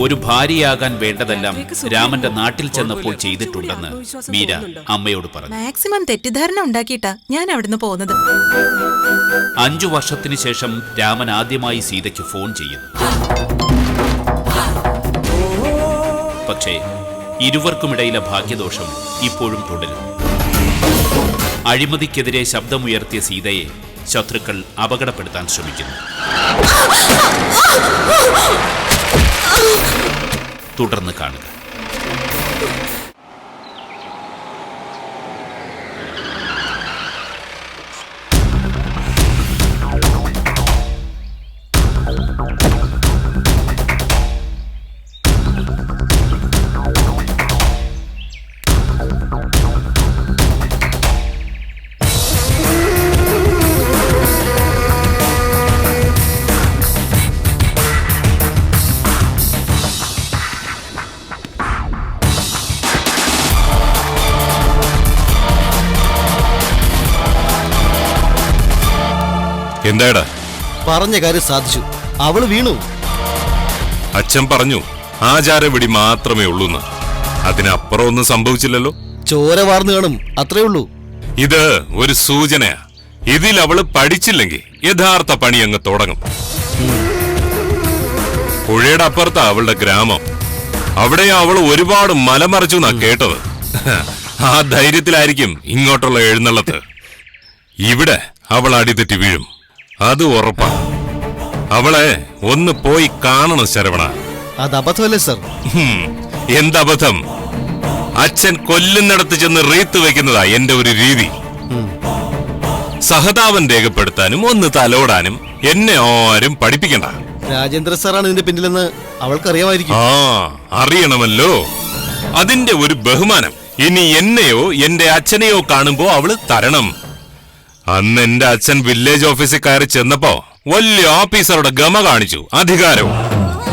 ഒരു ഭാര്യയാകാൻ വേണ്ടതെല്ലാം രാമന്റെ നാട്ടിൽ ചെന്നപ്പോൾ ചെയ്തിട്ടുണ്ടെന്ന് മീര അമ്മയോട് പറഞ്ഞു. മാക്സിമം തെറ്റിദ്ധാരണ ഉണ്ടാക്കിയിട്ടാ ഞാൻ അവിടുന്ന് പോകുന്നത്. 5 വർഷത്തിന് ശേഷം രാമൻ ആദ്യമായി സീതയ്ക്ക് ഫോൺ ചെയ്യുന്നു. പക്ഷേ ഇരുവർക്കുമിടയിലെ ഭാഗ്യദോഷം ഇപ്പോഴും തുടരും. അഴിമതിക്കെതിരെ ശബ്ദമുയർത്തിയ സീതയെ ശത്രുക്കൾ അപകടപ്പെടുത്താൻ ശ്രമിക്കുന്നു. തുടർന്ന് കാണുക. എന്താടാ? പറഞ്ഞ കാര്യം സാധിച്ചു. അവള് വീണു. അച്ഛൻ പറഞ്ഞു ആചാരവിടി മാത്രമേ ഉള്ളൂന്ന്. അതിനപ്പുറം ഒന്നും സംഭവിച്ചില്ലല്ലോ. ചോര വാർന്നു കാണും, അത്രേ ഉള്ളൂ. ഇത് ഒരു സൂചനയാ. ഇതിൽ അവള് പഠിച്ചില്ലെങ്കിൽ യഥാർത്ഥ പണി അങ്ങ് തുടങ്ങും. പുഴയുടെ അപ്പുറത്താ അവളുടെ ഗ്രാമം. അവിടെ അവൾ ഒരുപാട് മലമറിച്ചു എന്നാ കേട്ടത്. ആ ധൈര്യത്തിലായിരിക്കും ഇങ്ങോട്ടുള്ള എഴുന്നള്ളത്ത്. ഇവിടെ അവൾ അടിതെറ്റി വീഴും, അത് ഉറപ്പാ. അവളെ ഒന്ന് പോയി കാണണം ശരവണ. അത് അബദ്ധമല്ലേ സർ? എന്തബദ്ധം? അച്ഛൻ കൊല്ലുന്നിടത്ത് ചെന്ന് റീത്ത് വെക്കുന്നതാ എന്റെ ഒരു രീതി. സഹതാപം രേഖപ്പെടുത്താനും ഒന്ന് തലോടാനും എന്നെ ആരും പഠിപ്പിക്കണ്ട. രാജേന്ദ്ര സാറാണ് ഇതിന്റെ പിന്നിലെന്ന് അവൾക്കറിയാമായിരിക്കും. ആ, അറിയണമല്ലോ. അതിന്റെ ഒരു ബഹുമാനം ഇനി എന്നെയോ എന്റെ അച്ഛനെയോ കാണുമ്പോ അവള് തരണം. അന്ന് എന്റെ അച്ഛൻ വില്ലേജ് ഓഫീസിൽ കയറി ചെന്നപ്പോ വലിയ ഓഫീസറുടെ ഗമ കാണിച്ചു, അധികാരവും.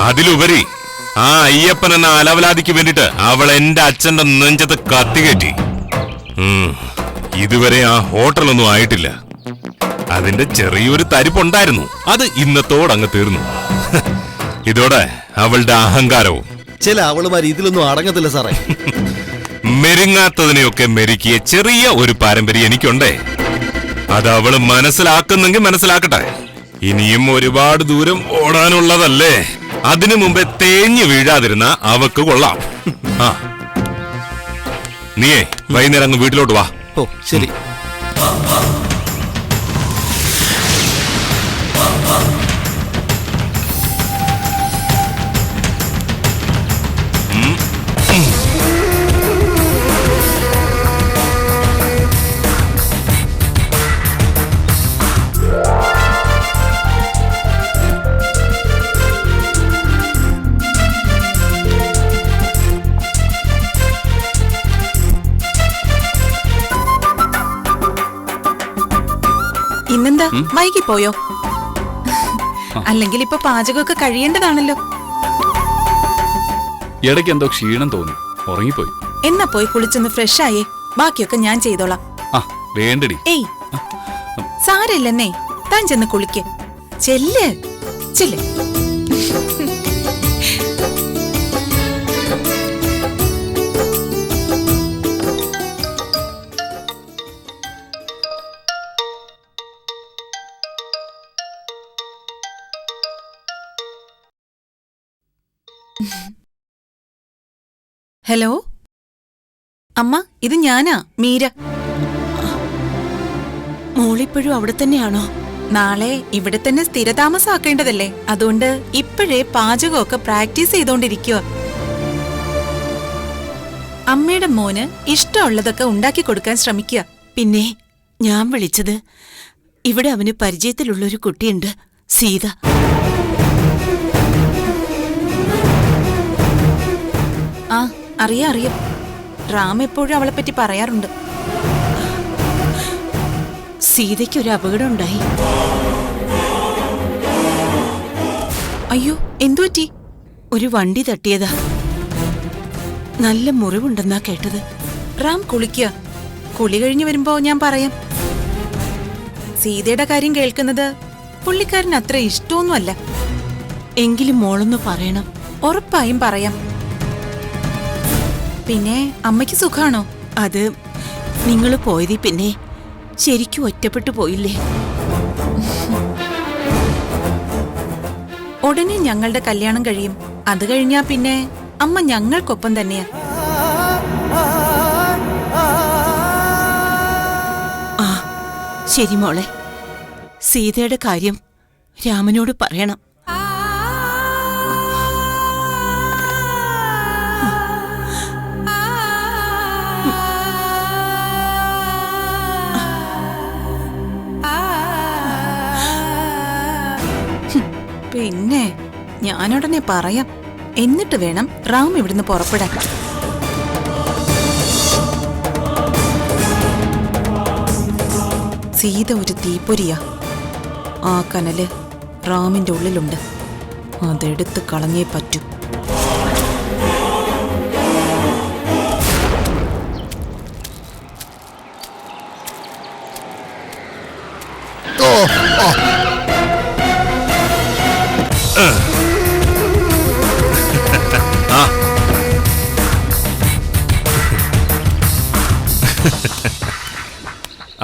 അതിലുപരി ആ അയ്യപ്പൻ എന്ന അലവലാതിക്ക് വേണ്ടിട്ട് അവൾ എന്റെ അച്ഛന്റെ നെഞ്ചത്ത് കത്തികേറ്റി. ഇതുവരെ ആ ഹോട്ടലൊന്നും ആയിട്ടില്ല. അതിന്റെ ചെറിയൊരു തരിപ്പുണ്ടായിരുന്നു, അത് ഇന്നത്തോടങ്ങ് തീർന്നു. ഇതോടെ അവളുടെ അഹങ്കാരവും. ചില അവളുമാർ ഇതിലൊന്നും അടങ്ങത്തില്ല സാറേ. മെരുങ്ങാത്തതിനെയൊക്കെ മെരുക്കിയ ചെറിയ ഒരു പാരമ്പര്യം എനിക്കുണ്ടേ. അത് അവള് മനസ്സിലാക്കുന്നെങ്കിൽ മനസ്സിലാക്കട്ടെ. ഇനിയും ഒരുപാട് ദൂരം ഓടാനുള്ളതല്ലേ. അതിനു മുമ്പേ തേഞ്ഞു വീഴാതിരുന്ന അവക്ക് കൊള്ളാം. ആ, നീയേ വൈകുന്നേരം അങ്ങ് വീട്ടിലോട്ട് വാ. ഓ ശരി. ഇന്നെന്താ വൈകി പോയോ? അല്ലെങ്കിൽ ഇപ്പൊ പാചകമൊക്കെ കഴിയേണ്ടതാണല്ലോ. ഇടയ്ക്ക് എന്തോ ക്ഷീണം തോന്നി, ഉറങ്ങിപ്പോയി. എന്നാ പോയി കുളിച്ചൊന്ന് ഫ്രഷ് ആയേ, ബാക്കിയൊക്കെ ഞാൻ ചെയ്തോളാം. ആ വേണ്ടടി. ഏയ് സാരല്ലെന്നേ, താൻ ചെന്ന് കുളിക്ക്. ചെല്ല് ചെല്ല്. ഹലോ അമ്മ, ഇത് ഞാനാ മീര. മോളിപ്പോഴും അവിടെ തന്നെയാണോ? നാളെ ഇവിടെ തന്നെ സ്ഥിരതാമസാക്കേണ്ടതല്ലേ, അതുകൊണ്ട് ഇപ്പോഴേ പാചകമൊക്കെ പ്രാക്ടീസ് ചെയ്തോണ്ടിരിക്കുക. അമ്മയുടെ മോന് ഇഷ്ടമുള്ളതൊക്കെ ഉണ്ടാക്കി കൊടുക്കാൻ ശ്രമിക്കുക. പിന്നെ ഞാൻ വിളിച്ചത്, ഇവിടെ അവന് പരിചയത്തിലുള്ളൊരു കുട്ടിയുണ്ട്, സീത. ആ അറിയാം. റാം എപ്പോഴും അവളെപ്പറ്റി പറയാറുണ്ട്. സീതയ്ക്കൊരു അപകടം ഉണ്ടായി. അയ്യോ, എന്തുപറ്റി? ഒരു വണ്ടി തട്ടിയതാ. നല്ല മുറിവുണ്ടെന്നാ കേട്ടത്. റാം കുളിക്കുക. കുളി കഴിഞ്ഞു വരുമ്പോ ഞാൻ പറയാം. സീതയുടെ കാര്യം കേൾക്കുന്നത് പുള്ളിക്കാരന് അത്ര ഇഷ്ടമൊന്നുമല്ല. എങ്കിലും മോളൊന്ന് പറയണം. ഉറപ്പായും പറയാം. പിന്നെ അമ്മയ്ക്ക് സുഖാണോ? അത് നിങ്ങൾ പോയതി പിന്നെ ശരിക്കും ഒറ്റപ്പെട്ടു പോയില്ലേ? ഉടനെ ഞങ്ങളുടെ കല്യാണം കഴിയും. അത് കഴിഞ്ഞാ പിന്നെ അമ്മ ഞങ്ങൾക്കൊപ്പം തന്നെയാ. ആ ശരി മോളെ, സീതയുടെ കാര്യം രാമനോട് പറയണം. പിന്നെ ഞാനുടനെ പറയാം. എന്നിട്ട് വേണം റാം ഇവിടുന്ന് പുറപ്പെടാൻ. സീത ഒരു തീപ്പൊരിയാ. ആ കനല് റാമിന്റെ ഉള്ളിലുണ്ട്. അതെടുത്ത് കളഞ്ഞേ പറ്റൂ.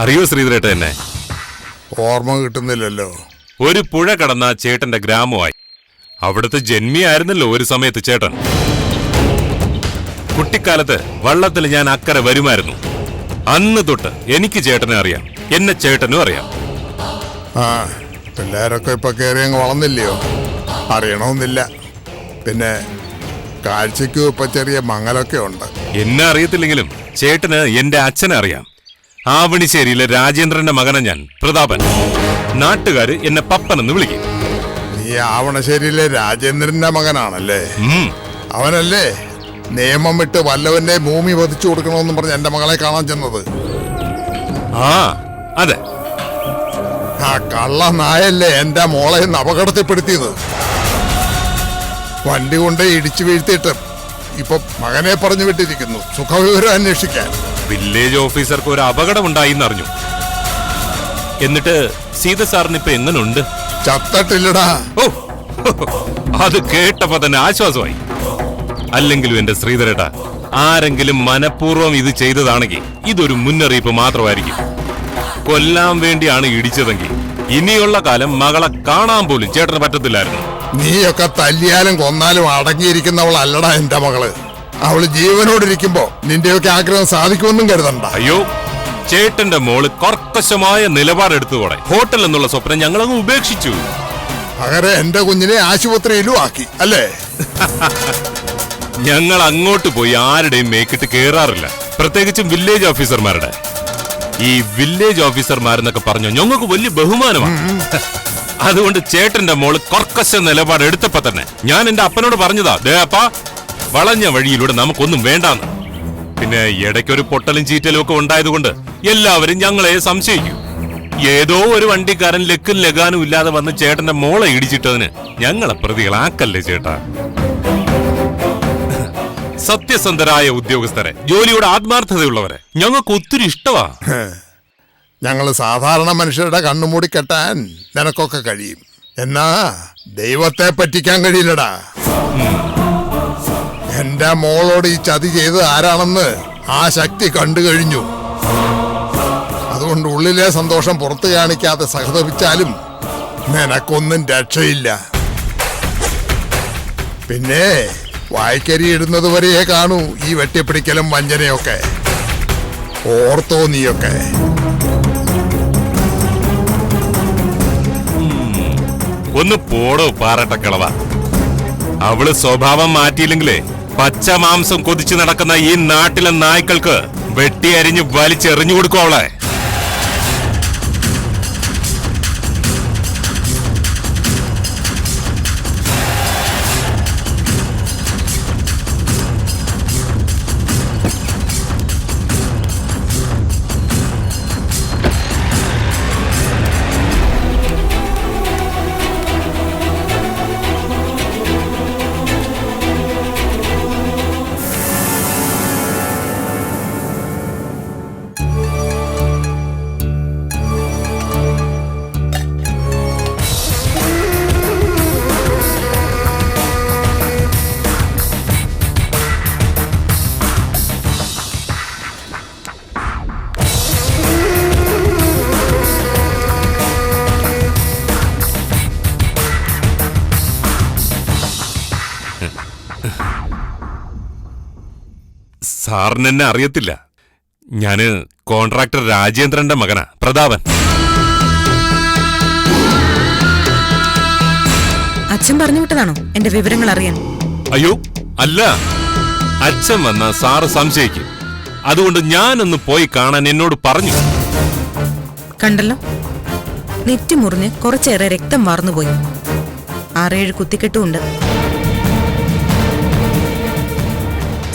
അറിയോ ശ്രീധരേട്ട എന്നെ? ഓർമ്മ കിട്ടുന്നില്ലല്ലോ. ഒരു പുഴ കടന്ന ചേട്ടന്റെ ഗ്രാമമായി. അവിടുത്തെ ജന്മിയായിരുന്നല്ലോ ഒരു സമയത്ത് ചേട്ടൻ. കുട്ടിക്കാലത്ത് വള്ളത്തിൽ ഞാൻ അക്കരെ വരുമായിരുന്നു. അന്ന് തൊട്ട് എനിക്ക് ചേട്ടനെ അറിയാം, എന്നെ ചേട്ടനും അറിയാം. ആ പിള്ളേരൊക്കെ ഇപ്പൊ കയറി അങ്ങ് വളർന്നില്ലയോ? അറിയണമെന്നില്ല. പിന്നെ കാഴ്ചയ്ക്കും ഇപ്പൊ ചെറിയ മങ്ങലൊക്കെ ഉണ്ട്. എന്നെ അറിയത്തില്ലെങ്കിലും ചേട്ടന് എന്റെ അച്ഛനെ അറിയാം. ആവണിശ്ശേരിയിലെ രാജേന്ദ്രന്റെ മകനെ ഞാൻ, പ്രതാപൻ. നാട്ടുകാര് എന്നെ പപ്പനെന്ന് വിളിക്കും. നീ ആവണശ്ശേരിയിലെ രാജേന്ദ്രന്റെ മകനാണല്ലേ? ഉം. അവനല്ലേ നിയമം വിട്ട് വല്ലവന്റെ ഭൂമി പതിച്ചു കൊടുക്കണമെന്നും പറഞ്ഞ് എന്റെ മകളെ കാണാൻ ചെന്നത്? ആ അതെ. ആ കള്ള നായല്ലേ എന്റെ മോളെ ഇന്ന് അപകടത്തിൽപ്പെടുത്തിയത്. വണ്ടി കൊണ്ട് ഇടിച്ചു വീഴ്ത്തിയിട്ട് ഇപ്പൊ മകനെ പറഞ്ഞു വിട്ടിരിക്കുന്നു സുഖവിവരം അന്വേഷിക്കാൻ. വില്ലേജ് ഓഫീസർക്ക് ഒരു അപകടമുണ്ടായി എന്നറിഞ്ഞു. എന്നിട്ട് സീത സാറിന് ഇപ്പൊ എങ്ങനുണ്ട്? ചത്തട്ടില്ലടാ. ഓ, അത് കേട്ടപ്പോ തന്നെ ആശ്വാസമായി. അല്ലെങ്കിലും എന്റെ ശ്രീധരേട്ട, ആരെങ്കിലും മനഃപൂർവ്വം ഇത് ചെയ്തതാണെങ്കിൽ ഇതൊരു മുന്നറിയിപ്പ് മാത്രമായിരിക്കും. കൊല്ലാൻ വേണ്ടിയാണ് ഇടിച്ചതെങ്കിൽ ഇനിയുള്ള കാലം മകളെ കാണാൻ പോലും ചേട്ടന് പറ്റത്തില്ലായിരുന്നു. നീയൊക്കെ തല്ലിയാലും കൊന്നാലും അടങ്ങിയിരിക്കുന്നവളല്ലടാ എന്റെ മകള്. അവള് ജീവനോടിരിക്കുമ്പോ നിന്റെയൊക്കെ ആഗ്രഹം സാധിക്കുമെന്നും കരുതണ്ട. അയ്യോ, ചേട്ടന്റെ മോള് കർക്കശമായ നിലപാടെടുത്തുകൂടെ? ഹോട്ടൽ എന്നുള്ള സ്വപ്നം ഞങ്ങളങ്ങ് ഉപേക്ഷിച്ചു. അങ്ങനെ എന്റെ കുഞ്ഞിനെ ആശുപത്രിയിലും ആക്കി അല്ലേ? ഞങ്ങൾ അങ്ങോട്ട് പോയി ആരുടെയും മേക്കിട്ട് കേറാറില്ല, പ്രത്യേകിച്ചും വില്ലേജ് ഓഫീസർമാരുടെ. ഈ വില്ലേജ് ഓഫീസർമാരെന്നൊക്കെ പറഞ്ഞു ഞങ്ങൾക്ക് വലിയ ബഹുമാനമാണ്. അതുകൊണ്ട് ചേട്ടന്റെ മോള് കർക്കശ നിലപാടെടുത്തപ്പോ തന്നെ ഞാൻ എന്റെ അപ്പനോട് പറഞ്ഞതാ, ദേ അപ്പാ, വളഞ്ഞ വഴിയിലൂടെ നമുക്കൊന്നും വേണ്ടാന്ന്. പിന്നെ ഇടയ്ക്കൊരു പൊട്ടലും ചീറ്റലും ഒക്കെ ഉണ്ടായതുകൊണ്ട് എല്ലാവരും ഞങ്ങളെ സംശയിക്കും. ഏതോ ഒരു വണ്ടിക്കാരൻ ലക്കും ലഗാനും ഇല്ലാതെ വന്ന് ചേട്ടന്റെ മോളെ ഇടിച്ചിട്ടതിന് ഞങ്ങളെ പ്രതികളാക്കല്ലേ ചേട്ടാ. സത്യസന്ധരായ ഉദ്യോഗസ്ഥരെ, ജോലിയോട് ആത്മാർത്ഥതയുള്ളവരെ ഞങ്ങൾക്ക് ഒത്തിരി ഇഷ്ടമാ. ഞങ്ങള് സാധാരണ മനുഷ്യരുടെ കണ്ണുമൂടി കെട്ടാൻ നിനക്കൊക്കെ കഴിയും, എന്നാ ദൈവത്തെ പറ്റിക്കാൻ കഴിയില്ലടാ. എന്റെ മോളോട് ഈ ചതി ചെയ്ത് ആരാണെന്ന് ആ ശക്തി കണ്ടു കഴിഞ്ഞു. അതുകൊണ്ട് ഉള്ളിലെ സന്തോഷം പുറത്തു കാണിക്കാതെ സഹതപിച്ചാലും നിനക്കൊന്നും രക്ഷയില്ല. പിന്നെ വായ്ക്കരി ഇടുന്നത് വരെയേ കാണൂ ഈ വെട്ടിപ്പിടിക്കലും വഞ്ചനയൊക്കെ. ഓർത്തോ നീയൊക്കെ. ഒന്ന് പോടോ പാറട്ടക്കളവ. അവള് സ്വഭാവം മാറ്റിയില്ലെങ്കിലേ പച്ച മാംസം കൊതിച്ചു നടക്കുന്ന ഈ നാട്ടിലെ നായ്ക്കൾക്ക് വെട്ടിയരിഞ്ഞ് വലിച്ചെറിഞ്ഞു കൊടുക്കും അവളെ. സാറിന് എന്നെ അറിയത്തില്ല. ഞാന് കോൺട്രാക്ടർ രാജേന്ദ്രന്റെ മകനാ, പ്രതാപൻ. അച്ഛൻ പറഞ്ഞു വിട്ടതാണോ എന്റെ വിവരങ്ങൾ അറിയാൻ? അയ്യോ അല്ല, അച്ഛൻ വന്ന സാറ് സംശയിക്കും. അതുകൊണ്ട് ഞാനൊന്ന് പോയി കാണാൻ എന്നോട് പറഞ്ഞു. കണ്ടല്ലോ, നെറ്റി മുറിഞ്ഞ് കുറച്ചേറെ രക്തം വാർന്നുപോയി. 6-7 കുത്തിക്കെട്ടുമുണ്ട്.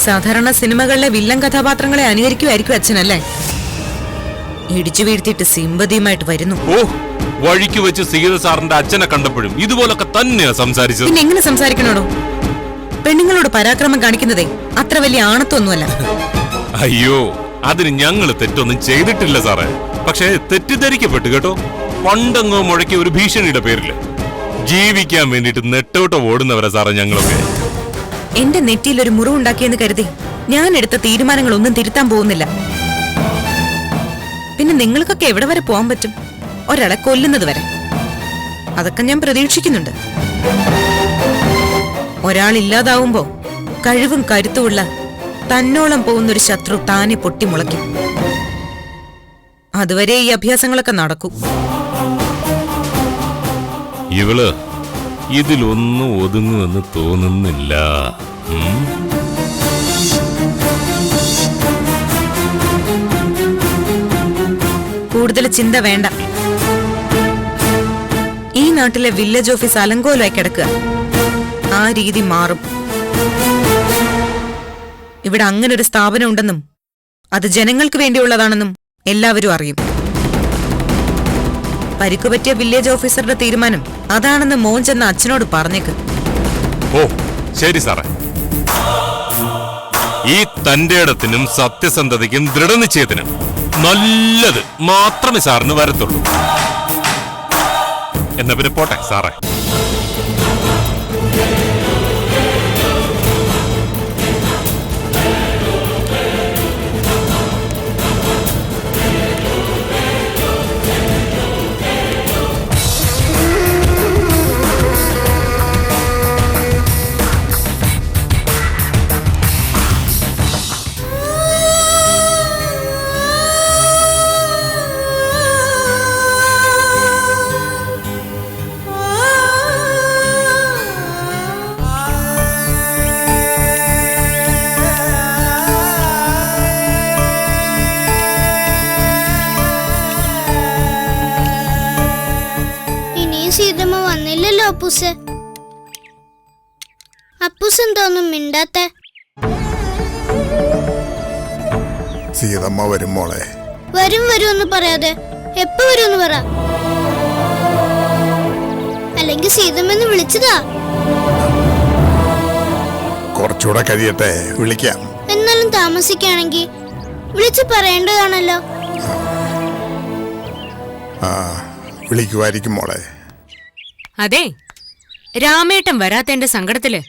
സാധാരണ സിനിമകളിലെ വില്ലൻ കഥാപാത്രങ്ങളെ അനുകരിക്കുമായിരിക്കും അച്ഛനല്ലേ? ഇടിച്ചു വീഴ്ത്തിയിട്ട് സിമ്പതിയുമായിട്ട് വരുന്നു. ഓ, വഴിക്ക് വെച്ച് സീത സാറിന്റെ അച്ഛനെ കണ്ടപ്പോഴും ഇതുപോലൊക്കെ തന്നെയാ സംസാരിച്ചത്. പിന്നെ എങ്ങനെ സംസാരിക്കണോടോ? പെണ്ണുങ്ങളോട് പരാക്രമം കാണിക്കുന്നതേ അത്ര വലിയ ആണത്തൊന്നുമല്ല. അയ്യോ, അതിന് ഞങ്ങള് തെറ്റൊന്നും ചെയ്തിട്ടില്ല സാറേ. പക്ഷേ തെറ്റിദ്ധരിക്കപ്പെട്ടു കേട്ടോ. പണ്ടങ്ങോ മുഴക്കിയ ഒരു ഭീഷണിയുടെ പേരില് ജീവിക്കാൻ വേണ്ടിട്ട് നെട്ടോട്ടം ഓടുന്നവരാ സാറേ ഞങ്ങളൊക്കെ. എന്റെ നെറ്റിയിൽ ഒരു മുറിവുണ്ടാക്കിയെന്ന് കരുതി ഞാൻ എടുത്ത തീരുമാനങ്ങളൊന്നും തിരുത്താൻ പോകുന്നില്ല. പിന്നെ നിങ്ങൾക്കൊക്കെ എവിടെ വരെ പോകാൻ പറ്റും? ഒരാളെ കൊല്ലുന്നത് വരെ. അതൊക്കെ ഞാൻ പ്രതീക്ഷിക്കുന്നുണ്ട്. ഒരാളില്ലാതാവുമ്പോ കഴിവും കരുത്തുമുള്ള തന്നോളം പോകുന്നൊരു ശത്രു താനെ പൊട്ടിമുളയ്ക്കും. അതുവരെ ഈ അഭ്യാസങ്ങളൊക്കെ നടക്കും. ഇവള് ഇതിലൊന്നും ഒതുങ്ങുമെന്ന് തോന്നുന്നില്ല. കൂടുതൽ ചിന്ത വേണ്ട. ഈ നാട്ടിലെ വില്ലേജ് ഓഫീസ് അലങ്കോലമായി കിടക്കുക. ആ രീതി മാറും. ഇവിടെ അങ്ങനെ ഒരു സ്ഥാപനം ഉണ്ടെന്നും അത് ജനങ്ങൾക്ക് വേണ്ടിയുള്ളതാണെന്നും എല്ലാവരും അറിയും. പരിക്കുപറ്റിയ വില്ലേജ് ഓഫീസറുടെ തീരുമാനം അതാണെന്ന് മോൻ ചെന്ന അച്ഛനോട് പറഞ്ഞേക്ക്. ഓ ശരി സാറേ. ഈ തന്റേടത്തിനും സത്യസന്ധതയ്ക്കും ദൃഢനിശ്ചയത്തിനും നല്ലത് മാത്രമേ സാറിന് വരത്തുള്ളൂ. എന്നാ പിന്നെ പോട്ടെ സാറേ. സീതമ്മ വന്നില്ലല്ലോ അപ്പൂസ്. അപ്പൂസ് എന്തോന്നും മിണ്ടാത്ത? സീതമ്മ വരും മോളെ. വരും എന്ന് പറയാതെ എപ്പോ വരുമെന്ന് പറ. അല്ലെങ്കിൽ സീതമ്മന്ന് വിളിച്ചതാ. കുറച്ചുകൂടെ കഴിയട്ടെ, വിളിക്കാം. എന്നാലും താമസിക്കുകയാണെങ്കിൽ വിളിച്ചു പറയേണ്ടതാണല്ലോ. ആ, വിളിക്കുമായിരിക്കും മോളെ. അതെ, രാമേട്ടൻ വരാത്തന്റെ സങ്കടത്തില്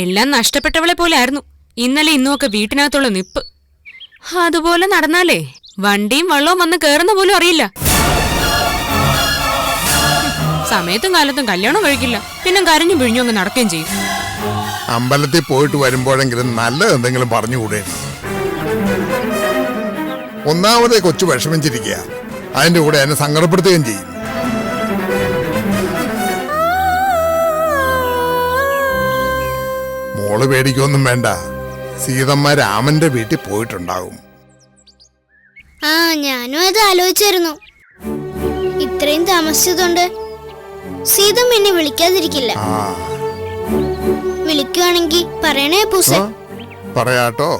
എല്ലാം നഷ്ടപ്പെട്ടവളെ പോലെ ആയിരുന്നു ഇന്നലെ ഇന്നുമൊക്കെ വീട്ടിനകത്തുള്ള നിപ്പ്. അതുപോലെ നടന്നാലേ വണ്ടിയും വള്ളവും വന്ന് കേറുന്ന പോലും അറിയില്ല. സമയത്തും കാലത്തും കല്യാണം കഴിക്കില്ല, പിന്നെ കരഞ്ഞും പിഴിഞ്ഞും അങ്ങ് നടക്കുകയും ചെയ്യും. അമ്പലത്തിൽ പോയിട്ട് വരുമ്പോഴെങ്കിലും നല്ലത് എന്തെങ്കിലും പറഞ്ഞുകൂടെ? ഒന്നാമതേ കൊച്ചു വിഷമിച്ചിരിക്കുക, അതിന്റെ കൂടെ എന്നെ സങ്കടപ്പെടുത്തുകയും ചെയ്യും. മോള് പേടിക്കൊന്നും വേണ്ട, സീതമ്മ രാമന്റെ വീട്ടിൽ പോയിട്ടുണ്ടാകും. ആ, ഞാനും അത് ആലോചിച്ചായിരുന്നു. ഇത്രയും താമസിച്ചതുകൊണ്ട് സീതമ്മ എന്നെ വിളിക്കാതിരിക്കില്ല. വിളിക്കുവാണെങ്കിൽ പറയണേ പൂസ. പറയാട്ടോ.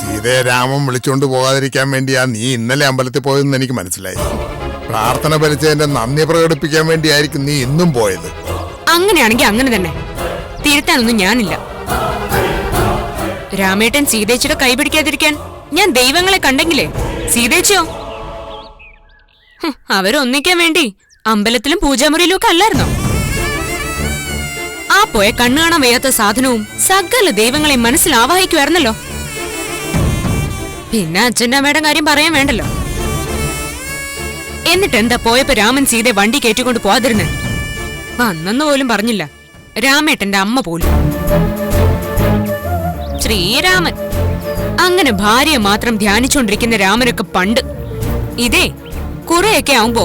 സീതയെ രാമൻ വിളിച്ചോണ്ട് പോകാതിരിക്കാൻ വേണ്ടിയാ നീ ഇന്നലെ അമ്പലത്തിൽ പോയതെന്ന് എനിക്ക് മനസ്സിലായി. പ്രാർത്ഥന ഫലിച്ചതിന്റെ നന്ദി പ്രകടിപ്പിക്കാൻ വേണ്ടിയായിരിക്കും നീ ഇന്നും പോയത്. അങ്ങനെയാണെങ്കിൽ അങ്ങനെ തന്നെ. തിരുത്താനൊന്നും ഞാനില്ല. രാമേട്ടൻ സീതേച്ചിയുടെ കൈ പിടിക്കാതിരിക്കാൻ ഞാൻ ദൈവങ്ങളെ കണ്ടെങ്കിലേ സീതേച്ചിയോ? അവരൊന്നിക്കാൻ വേണ്ടി അമ്പലത്തിലും പൂജാമുറിയിലും ഒക്കെ അല്ലായിരുന്നോ? ആ പോയ കണ്ണു കാണാൻ വയ്യാത്ത സാധനവും സകല ദൈവങ്ങളെ മനസ്സിൽ ആവാഹിക്കുമായിരുന്നല്ലോ. പിന്നെ അച്ഛൻ്റെ അമ്മയുടെ കാര്യം പറയാൻ വേണ്ടല്ലോ. എന്നിട്ടെന്താ പോയപ്പോ രാമൻ സീതയെ വണ്ടി കയറ്റിക്കൊണ്ട് പോവാതിരുന്നേ? വന്നെന്ന് പോലും പറഞ്ഞില്ല. രാമേട്ടന്റെ അമ്മ പോലും. ശ്രീരാമൻ, അങ്ങനെ ഭാര്യയെ മാത്രം ധ്യാനിച്ചുകൊണ്ടിരിക്കുന്ന രാമനൊക്കെ പണ്ട്. ഇതേ കുറെയൊക്കെ ആവുമ്പോ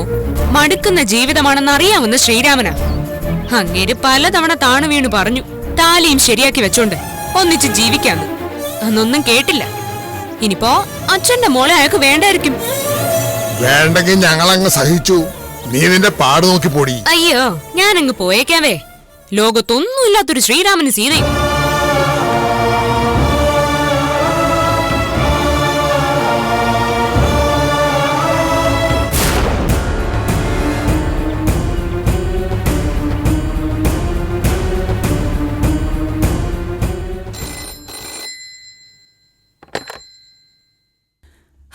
മടുക്കുന്ന ജീവിതമാണെന്ന് അറിയാവുന്ന ശ്രീരാമനാ. അങ്ങേര് പലതവണ താണു വീണു പറഞ്ഞു താലിയും ശരിയാക്കി വെച്ചോണ്ട് ഒന്നിച്ച് ജീവിക്കാന്ന്. അന്നൊന്നും കേട്ടില്ല. ഇനിയിപ്പോ അച്ഛന്റെ മോളെ അയാൾക്ക് വേണ്ടായിരിക്കും. വേണ്ടെങ്കിൽ ഞങ്ങളങ്ങ് സഹിച്ചു. നീ നിന്റെ പാട് നോക്കി പോടി. അയ്യോ, ഞാനങ്ങ് പോയേക്കാവേ. ലോകത്തൊന്നുമില്ലാത്തൊരു ശ്രീരാമന് സീതയും.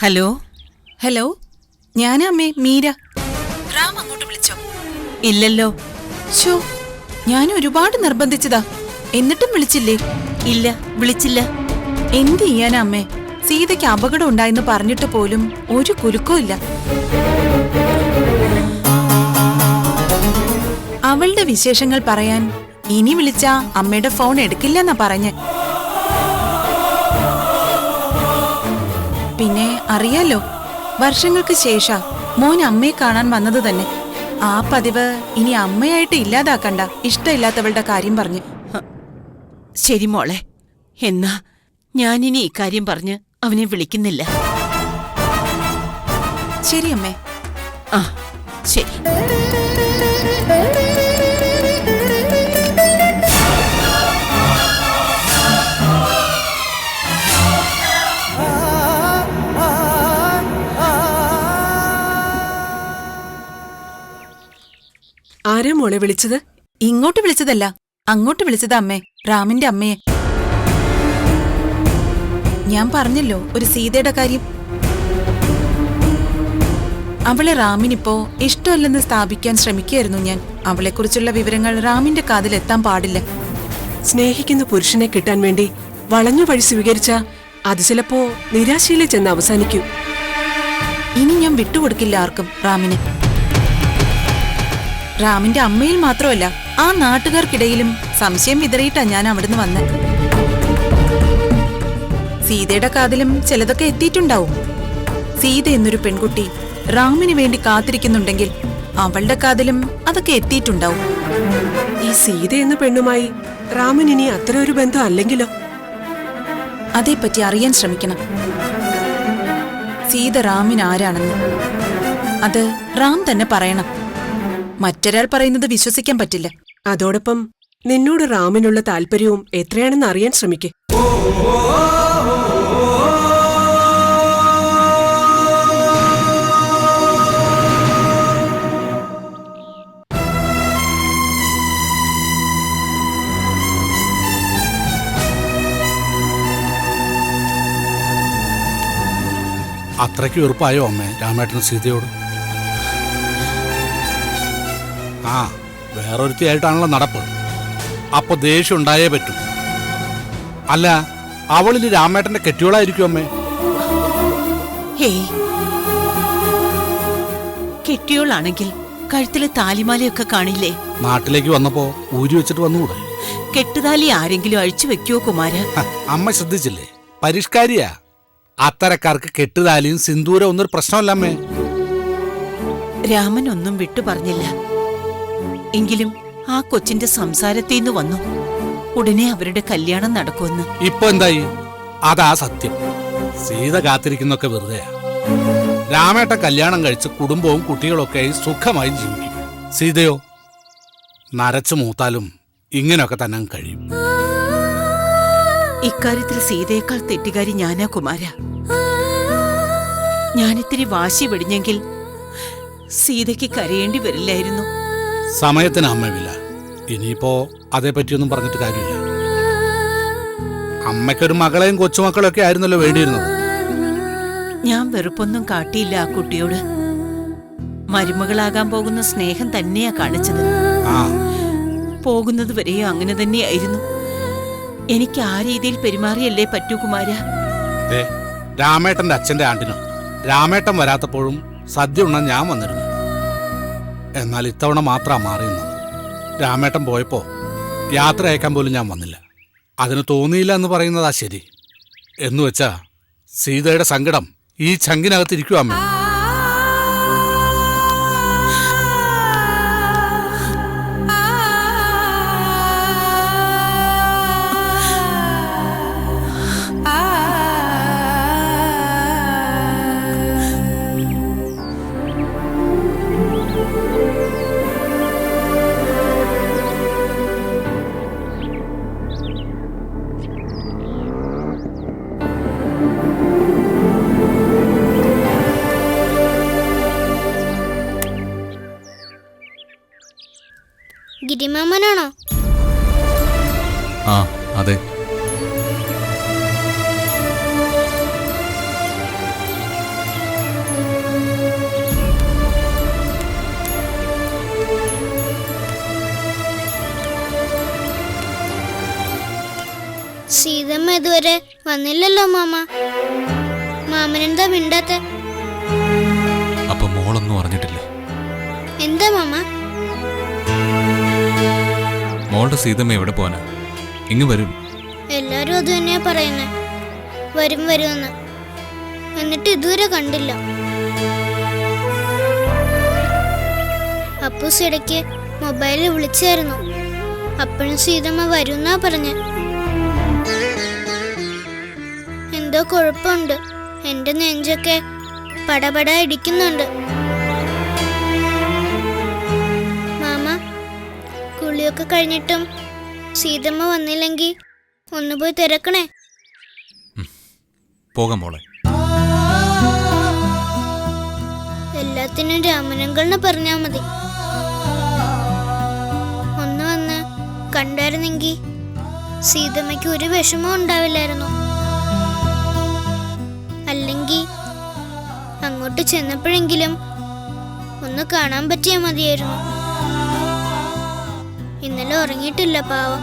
ഹലോ ഹലോ, ഞാനമ്മേ മീര. റാം അങ്ങോട്ട് വിളിച്ചോ? ഇല്ലല്ലോ. ഷോ, ഞാൻ ഒരുപാട് നിർബന്ധിച്ചതാ, എന്നിട്ടും വിളിച്ചില്ലേ? ഇല്ല, വിളിച്ചില്ല. എന്ത് ചെയ്യാനാ അമ്മേ? സീതയ്ക്ക് അപകടം ഉണ്ടായെന്ന് പറഞ്ഞിട്ട് പോലും ഒരു കുലുക്കവും ഇല്ല. അവളുടെ വിശേഷങ്ങൾ പറയാൻ ഇനി വിളിച്ചാ അമ്മയുടെ ഫോൺ എടുക്കില്ലെന്നാ പറഞ്ഞ്. പിന്നെ അറിയാലോ, വർഷങ്ങൾക്ക് ശേഷം മോൻ അമ്മയെ കാണാൻ വന്നത് തന്നെ. ആ പതിവ് ഇനി അമ്മയായിട്ട് ഇല്ലാതാക്കണ്ട, ഇഷ്ടമില്ലാത്തവളുടെ കാര്യം പറഞ്ഞ്. ശരി മോളെ, എന്നാ ഞാനിനി ഇക്കാര്യം പറഞ്ഞ് അവനെ വിളിക്കുന്നില്ല. ശരി അമ്മേ. ആ ശരി. ആരാ മോളെ വിളിച്ചത്? ഇങ്ങോട്ട് വിളിച്ചതല്ല, അങ്ങോട്ട് വിളിച്ചത് അമ്മേ, റാമിന്റെ അമ്മയെ. ഞാൻ പറഞ്ഞല്ലോ ഒരു സീതയുടെ കാര്യം. അവളെ റാമിനിപ്പോ ഇഷ്ടമല്ലെന്ന് സ്ഥാപിക്കാൻ ശ്രമിക്കുകയായിരുന്നു ഞാൻ. അവളെക്കുറിച്ചുള്ള വിവരങ്ങൾ റാമിന്റെ കാതിൽ എത്താൻ പാടില്ല. സ്നേഹിക്കുന്ന പുരുഷനെ കിട്ടാൻ വേണ്ടി വളഞ്ഞു വഴി സ്വീകരിച്ച അത് ചിലപ്പോ നിരാശയിലെ ചെന്ന് അവസാനിക്കും. ഇനി ഞാൻ വിട്ടുകൊടുക്കില്ല ആർക്കും റാമിനെ. റാമിന്റെ അമ്മയിൽ മാത്രമല്ല, ആ നാട്ടുകാർക്കിടയിലും സംശയം വിതറിയിട്ടാ ഞാൻ അവിടുന്ന് വന്നത്. സീതയുടെ കാതിലും ചിലതൊക്കെ എത്തിയിട്ടുണ്ടാവും. സീത എന്നൊരു പെൺകുട്ടി റാമിന് വേണ്ടി കാത്തിരിക്കുന്നുണ്ടെങ്കിൽ അവളുടെ കാതിലും അതൊക്കെ എത്തിയിട്ടുണ്ടാവും. ഈ സീത എന്ന പെണ്ണുമായി റാമൻ ഇനി അത്ര ഒരു ബന്ധം അല്ലെങ്കിലോ? അതേപ്പറ്റി അറിയാൻ ശ്രമിക്കണം. സീത റാമിന് ആരാണെന്ന് അത് റാം തന്നെ പറയണം. മറ്റൊരാൾ പറയുന്നത് വിശ്വസിക്കാൻ പറ്റില്ല. അതോടൊപ്പം നിന്നോട് റാമിനുള്ള താല്പര്യവും എത്രയാണെന്ന് അറിയാൻ ശ്രമിക്കേ. അത്രയ്ക്ക് വെറുപ്പായോ അമ്മേ രാമേട്ടന് സീതയോട്? ആ, വേറൊരുത്തിയായിട്ടാണല്ലോ നടപ്പ്. അപ്പൊ ദേഷ്യം ഉണ്ടായേ പറ്റൂ. അല്ല, അവളിന് രാമേട്ടന്റെ കെട്ടിയോളായിരിക്കും അമ്മേ? ഹേയ്, കെട്ടിയോളാണെങ്കിൽ കഴുത്തിലെ താലിമാലയൊക്കെ കാണില്ലേ? നാട്ടിലേക്ക് വന്നപ്പോ ഊരി വെച്ചിട്ട് വന്നുകൂടെ? കെട്ടുതാലി ആരെങ്കിലും അഴിച്ചു വെക്കുവോ കുമാര? അമ്മ ശ്രദ്ധിച്ചില്ലേ? പരിഷ്കാരിയാ. അത്തരക്കാർക്ക് കെട്ടുതാലിയും സിന്ദൂരം ഒന്നൊരു പ്രശ്നമല്ല അമ്മേ. രാമൻ ഒന്നും വിട്ടു പറഞ്ഞില്ല. എങ്കിലും ആ കൊച്ചിന്റെ സംസാരത്തിന്ന് വന്നു ഉടനെ അവരുടെ കല്യാണം നടക്കുമെന്ന്. ഇപ്പൊ എന്തായി? അതാ സത്യം. സീത കാത്തിരിക്കുന്നൊക്കെ വെറുതെയാ. രാമേട്ട കല്യാണം കഴിച്ച് കുടുംബവും കുട്ടികളൊക്കെ സുഖമായി ജീവിക്കും. സീതയോ നരച്ചു മൂത്താലും ഇങ്ങനെയൊക്കെ തന്നെ കഴിയും. ഇക്കാര്യത്തിൽ സീതയേക്കാൾ തെറ്റുകാരി ഞാനാ കുമാര. ഞാനിത്തിരി വാശി വെടിഞ്ഞെങ്കിൽ സീതയ്ക്ക് കരയേണ്ടി വരില്ലായിരുന്നു. സമയത്തിന് അമ്മവില്ല. ഇനിയിപ്പോ അതേപ്പറ്റിയൊന്നും പറഞ്ഞിട്ട് കാര്യമില്ല. അമ്മയ്ക്കൊരു മകളെയും കൊച്ചുമക്കളൊക്കെ ആയിരുന്നല്ലോ വേണ്ടിയിരുന്നത്. ഞാൻ വെറുപ്പൊന്നും കാട്ടിയില്ല ആ കുട്ടിയോട്. മരുമകളാകാൻ പോകുന്ന സ്നേഹം തന്നെയാ കാണിച്ചത്. പോകുന്നത് വരെയോ അങ്ങനെ തന്നെയായിരുന്നു. എനിക്ക് ആ രീതിയിൽ പെരുമാറിയല്ലേ പറ്റൂ കുമാര. രാമേട്ടന്റെ അച്ഛന്റെ ആണ്ടിനും രാമേട്ടൻ വരാത്തപ്പോഴും സദ്യ ഉണ്ണാൻ ഞാൻ വന്നിരുന്നു. എന്നാൽ ഇത്തവണ മാത്രമാ മാറിയുന്നത്. രാമേട്ടൻ പോയപ്പോ യാത്ര അയക്കാൻ പോലും ഞാൻ വന്നില്ല. അതിന് തോന്നിയില്ല എന്ന് പറയുന്നതാ ശരി. എന്നുവെച്ചാ സീതയുടെ സങ്കടം ഈ ചങ്കിനകത്തിരിക്കും അമ്മ. ഗിരിമാമനാണോ? ആ അതെ. സീതമ്മ ഇതുവരെ വന്നില്ലല്ലോ മാമ. മാമനെന്താ മിണ്ടാത്തെ? അപ്പൊ മോളൊന്നും അറിഞ്ഞിട്ടില്ലേ? എന്താ മാമ? മോളുടെ സീതമ്മ എവിടെ പോവാനാ? ഇങ്ങ് വരും. എല്ലാരും അത് തന്നെയാ പറയുന്നേ, വരും വരുമെന്ന്. എന്നിട്ട് ഇതുവരെ കണ്ടില്ല. അപ്പൂസ് ഇടയ്ക്ക് മൊബൈലിൽ വിളിച്ചായിരുന്നു. അപ്പോഴും സീതമ്മ വരുന്നാ പറഞ്ഞേ. എന്തോ കുഴപ്പമുണ്ട്. എന്റെ നെഞ്ചൊക്കെ പടപട ഇടിക്കുന്നുണ്ട്. മാമ, കുളിയൊക്കെ കഴിഞ്ഞിട്ടും സീതമ്മ വന്നില്ലെങ്കിൽ ഒന്ന് പോയി തിരക്കണേ. പോകാം മോളെ. എല്ലാത്തിനും രാമനങ്കളിനെ പറഞ്ഞാ മതി. ഒന്ന് വന്ന് കണ്ടായിരുന്നെങ്കിൽ സീതമ്മയ്ക്ക് ഒരു വിഷമവും ഉണ്ടാവില്ലായിരുന്നു. അല്ലെങ്കിൽ അങ്ങോട്ട് ചെന്നപ്പോഴെങ്കിലും ഒന്ന് കാണാൻ പറ്റിയാ മതിയായിരുന്നു. ഇന്നലെ ഉറങ്ങിയിട്ടില്ല പാവം.